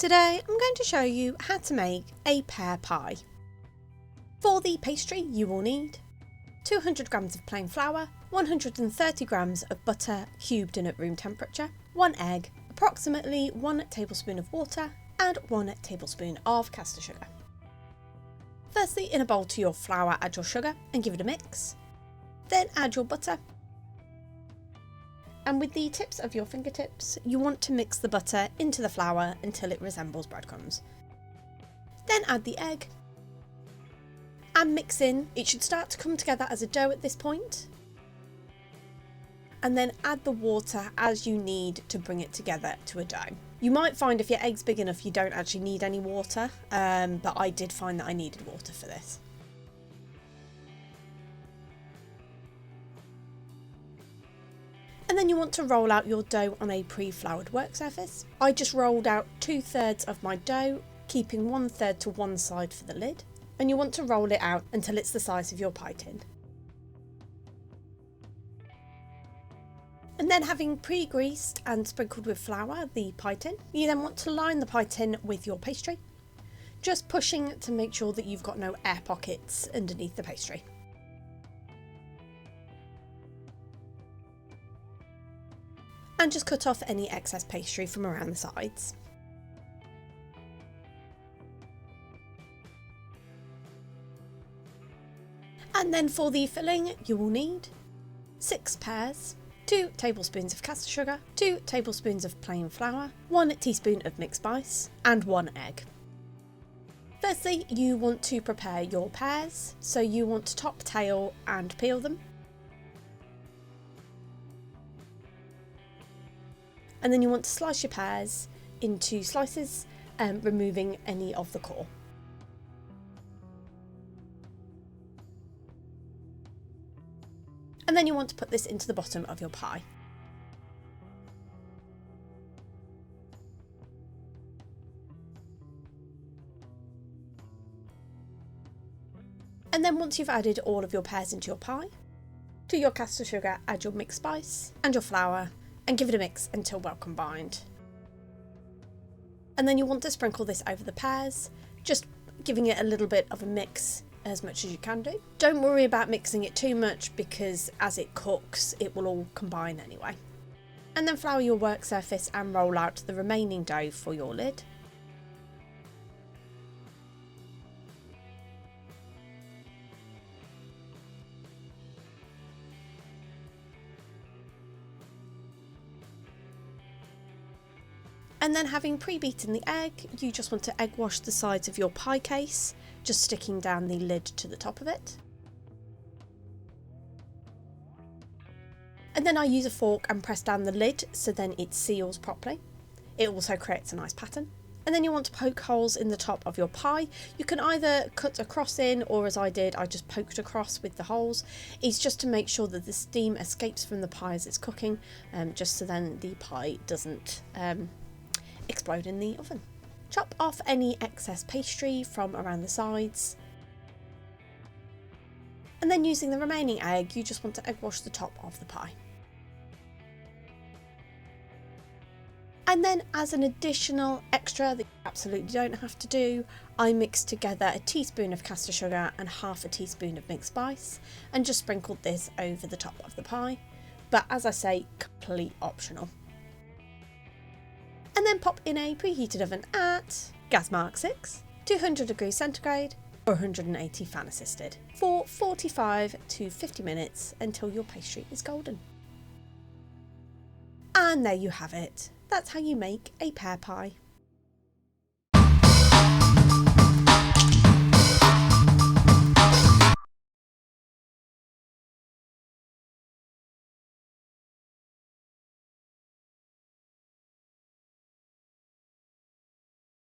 Today I'm going to show you how to make a pear pie. For the pastry you will need 200 grams of plain flour, 130 grams of butter cubed in at room temperature, 1 egg, approximately 1 tablespoon of water and 1 tablespoon of caster sugar. Firstly, in a bowl to your flour add your sugar and give it a mix. Then add your butter. And with the tips of your fingertips, you want to mix the butter into the flour until it resembles breadcrumbs. Then add the egg and mix in. It should start to come together as a dough at this point. And then add the water as you need to bring it together to a dough. You might find if your egg's big enough you don't actually need any water, but I did find that I needed water for this. And then you want to roll out your dough on a pre-floured work surface. I just rolled out 2/3 of my dough, keeping 1/3 to one side for the lid. And you want to roll it out until it's the size of your pie tin. And then having pre-greased and sprinkled with flour the pie tin, you then want to line the pie tin with your pastry, just pushing to make sure that you've got no air pockets underneath the pastry. And just cut off any excess pastry from around the sides. And then for the filling you will need 6 pears, 2 tablespoons of caster sugar, 2 tablespoons of plain flour, 1 teaspoon of mixed spice and 1 egg. Firstly, you want to prepare your pears, so you want to top, tail and peel them. And then you want to slice your pears into slices, removing any of the core. And then you want to put this into the bottom of your pie. And then once you've added all of your pears into your pie, to your caster sugar add your mixed spice and your flour and give it a mix until well combined. And then you want to sprinkle this over the pears, just giving it a little bit of a mix as much as you can do. Don't worry about mixing it too much because as it cooks it will all combine anyway. And then flour your work surface and roll out the remaining dough for your lid. And then having pre-beaten the egg, you just want to egg wash the sides of your pie case, just sticking down the lid to the top of it. And then I use a fork and press down the lid so then it seals properly. It also creates a nice pattern. And then you want to poke holes in the top of your pie. You can either cut across in, or as I did, I just poked across with the holes. It's just to make sure that the steam escapes from the pie as it's cooking, just so then the pie doesn't explode in the oven. Chop off any excess pastry from around the sides. And then using the remaining egg, you just want to egg wash the top of the pie. And then as an additional extra that you absolutely don't have to do, I mixed together a teaspoon of caster sugar and half a teaspoon of mixed spice and just sprinkled this over the top of the pie. But as I say, completely optional. And then pop in a preheated oven at gas mark 6, 200 degrees centigrade or 180 fan assisted for 45 to 50 minutes until your pastry is golden. And there you have it. That's how you make a pear pie.